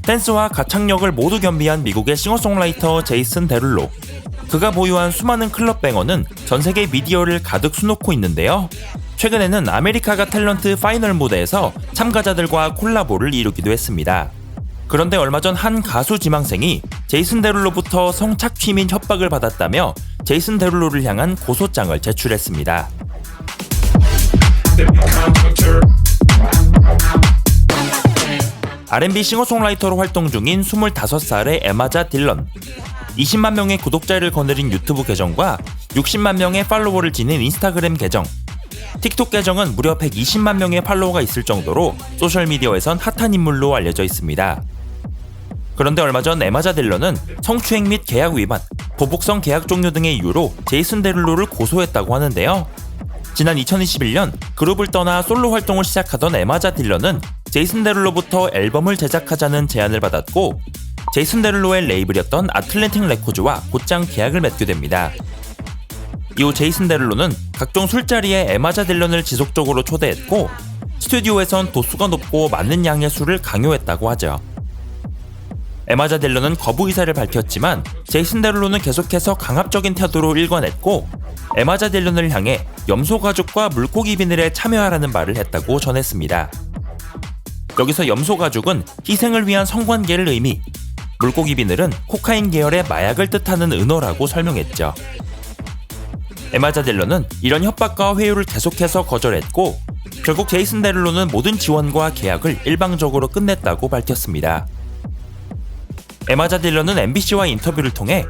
댄스와 가창력을 모두 겸비한 미국의 싱어송라이터 제이슨 데룰로. 그가 보유한 수많은 클럽뱅어는 전 세계 미디어를 가득 수놓고 있는데요. 최근에는 아메리카가 탤런트 파이널 무대에서 참가자들과 콜라보를 이루기도 했습니다. 그런데 얼마 전 한 가수 지망생이 제이슨 데룰로부터 성착취 및 협박을 받았다며 제이슨 데룰로를 향한 고소장을 제출했습니다. R&B 싱어송라이터로 활동 중인 25살의 에마자 딜런. 20만 명의 구독자를 거느린 유튜브 계정과 60만 명의 팔로워를 지닌 인스타그램 계정, 틱톡 계정은 무려 120만 명의 팔로워가 있을 정도로 소셜미디어에선 핫한 인물로 알려져 있습니다. 그런데 얼마 전 에마자 딜런은 성추행 및 계약 위반, 보복성 계약 종료 등의 이유로 제이슨 데룰로를 고소했다고 하는데요. 지난 2021년 그룹을 떠나 솔로 활동을 시작하던 에마자 딜런은 제이슨 데룰로부터 앨범을 제작하자는 제안을 받았고 제이슨 데룰로의 레이블이었던 아틀랜틱 레코즈와 곧장 계약을 맺게 됩니다. 이후 제이슨 데룰로는 각종 술자리에 에마자 딜런을 지속적으로 초대했고 스튜디오에선 도수가 높고 많은 양의 술을 강요했다고 하죠. 에마자 딜런은 거부 의사를 밝혔지만 제이슨 데룰로는 계속해서 강압적인 태도로 일관했고 에마자 딜런을 향해 염소 가죽과 물고기 비늘에 참여하라는 말을 했다고 전했습니다. 여기서 염소 가죽은 희생을 위한 성관계를 의미, 물고기 비늘은 코카인 계열의 마약을 뜻하는 은어라고 설명했죠. 에마자 딜런은 이런 협박과 회유를 계속해서 거절했고 결국 제이슨 데룰로는 모든 지원과 계약을 일방적으로 끝냈다고 밝혔습니다. 에마자 딜런은 MBC와 인터뷰를 통해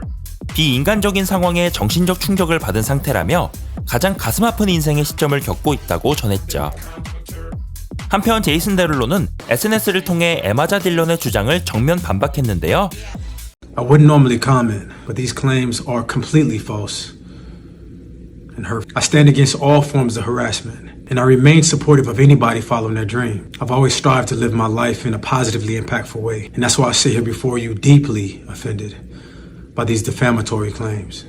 비인간적인 상황에 정신적 충격을 받은 상태라며 가장 가슴 아픈 인생의 시점을 겪고 있다고 전했죠. 한편 제이슨 데룰로는 SNS를 통해 에마자 딜런의 주장을 정면 반박했는데요. I wouldn't normally comment, but these claims are completely false and hurtful. I stand against all forms of harassment, and I remain supportive of anybody following their dream. I've always strived to live my life in a positively impactful way, and that's why I sit here before you deeply offended by these defamatory claims.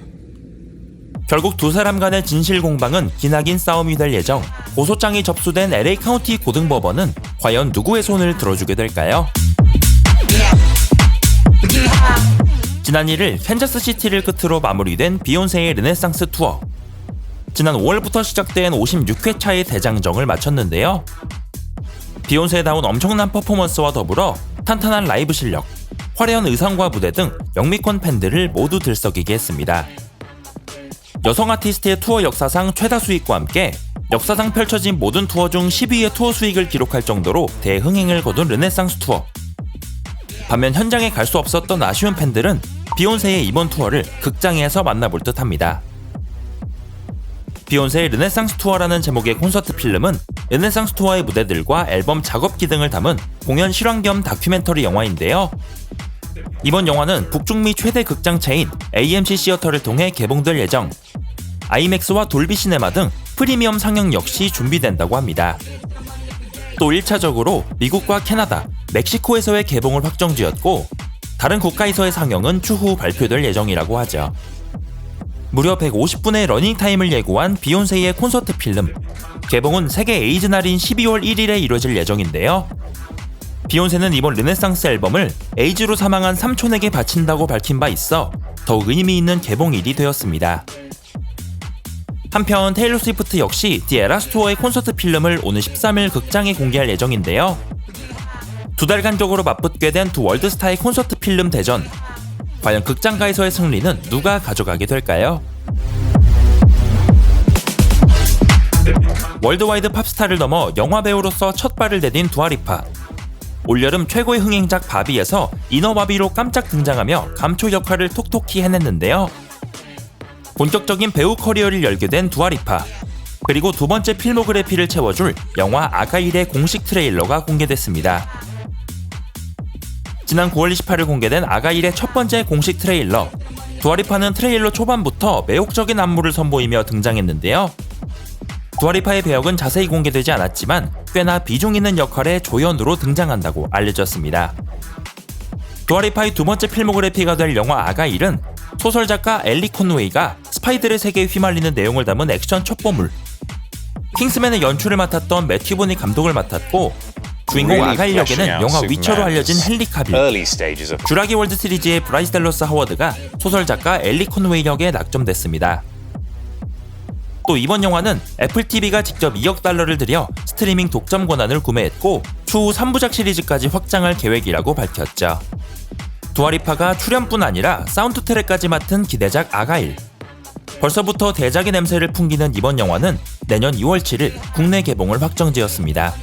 결국 두 사람 간의 진실 공방은 기나긴 싸움이 될 예정. 고소장이 접수된 LA 카운티 고등법원은 과연 누구의 손을 들어주게 될까요? 지난 1일 캔자스시티를 끝으로 마무리된 비욘세의 르네상스 투어. 지난 5월부터 시작된 56회차의 대장정을 마쳤는데요. 비욘세다운 엄청난 퍼포먼스와 더불어 탄탄한 라이브 실력, 화려한 의상과 무대 등 영미권 팬들을 모두 들썩이게 했습니다. 여성 아티스트의 투어 역사상 최다 수익과 함께 역사상 펼쳐진 모든 투어 중 10위의 투어 수익을 기록할 정도로 대흥행을 거둔 르네상스 투어. 반면 현장에 갈 수 없었던 아쉬운 팬들은 비욘세의 이번 투어를 극장에서 만나볼 듯합니다. 비욘세의 르네상스 투어라는 제목의 콘서트 필름은 르네상스 투어의 무대들과 앨범 작업기 등을 담은 공연 실황 겸 다큐멘터리 영화인데요. 이번 영화는 북중미 최대 극장 체인 AMC 시어터를 통해 개봉될 예정. 아이맥스와 돌비 시네마 등 프리미엄 상영 역시 준비된다고 합니다. 또 1차적으로 미국과 캐나다, 멕시코에서의 개봉을 확정지었고 다른 국가에서의 상영은 추후 발표될 예정이라고 하죠. 무려 150분의 러닝타임을 예고한 비욘세의 콘서트 필름. 개봉은 세계 에이즈 날인 12월 1일에 이뤄질 예정인데요. 비욘세는 이번 르네상스 앨범을 에이즈로 사망한 삼촌에게 바친다고 밝힌 바 있어 더욱 의미 있는 개봉일이 되었습니다. 한편 테일러 스위프트 역시 디 에라스 투어의 콘서트 필름을 오는 13일 극장에 공개할 예정인데요. 두 달 간격으로 맞붙게 된 두 월드스타의 콘서트 필름 대전. 과연 극장가에서의 승리는 누가 가져가게 될까요? 월드와이드 팝스타를 넘어 영화배우로서 첫 발을 내딘 두아리파. 올여름 최고의 흥행작 바비에서 이너 바비로 깜짝 등장하며 감초 역할을 톡톡히 해냈는데요. 본격적인 배우 커리어를 열게 된 두아리파. 그리고 두 번째 필모그래피를 채워줄 영화 아가일의 공식 트레일러가 공개됐습니다. 지난 9월 28일 공개된 아가일의 첫 번째 공식 트레일러. 두아리파는 트레일러 초반부터 매혹적인 안무를 선보이며 등장했는데요. 두아리파의 배역은 자세히 공개되지 않았지만 꽤나 비중 있는 역할의 조연으로 등장한다고 알려졌습니다. 두아리파의 두 번째 필모그래피가 될 영화 아가일은 소설작가 엘리 콘웨이가 스파이들의 세계에 휘말리는 내용을 담은 액션 첩보물. 킹스맨의 연출을 맡았던 매튜 보니 감독을 맡았고 주인공 아가일 역에는 영화 위쳐로 알려진 헨리 카빌, 쥬라기 월드 시리즈의 브라이스 댈러스 하워드가 소설작가 엘리 컨웨이 역에 낙점됐습니다. 또 이번 영화는 애플 TV가 직접 2억 달러를 들여 스트리밍 독점 권한을 구매했고 추후 3부작 시리즈까지 확장할 계획이라고 밝혔죠. 두아리파가 출연뿐 아니라 사운드 트랙까지 맡은 기대작 아가일. 벌써부터 대작의 냄새를 풍기는 이번 영화는 내년 2월 7일 국내 개봉을 확정지었습니다.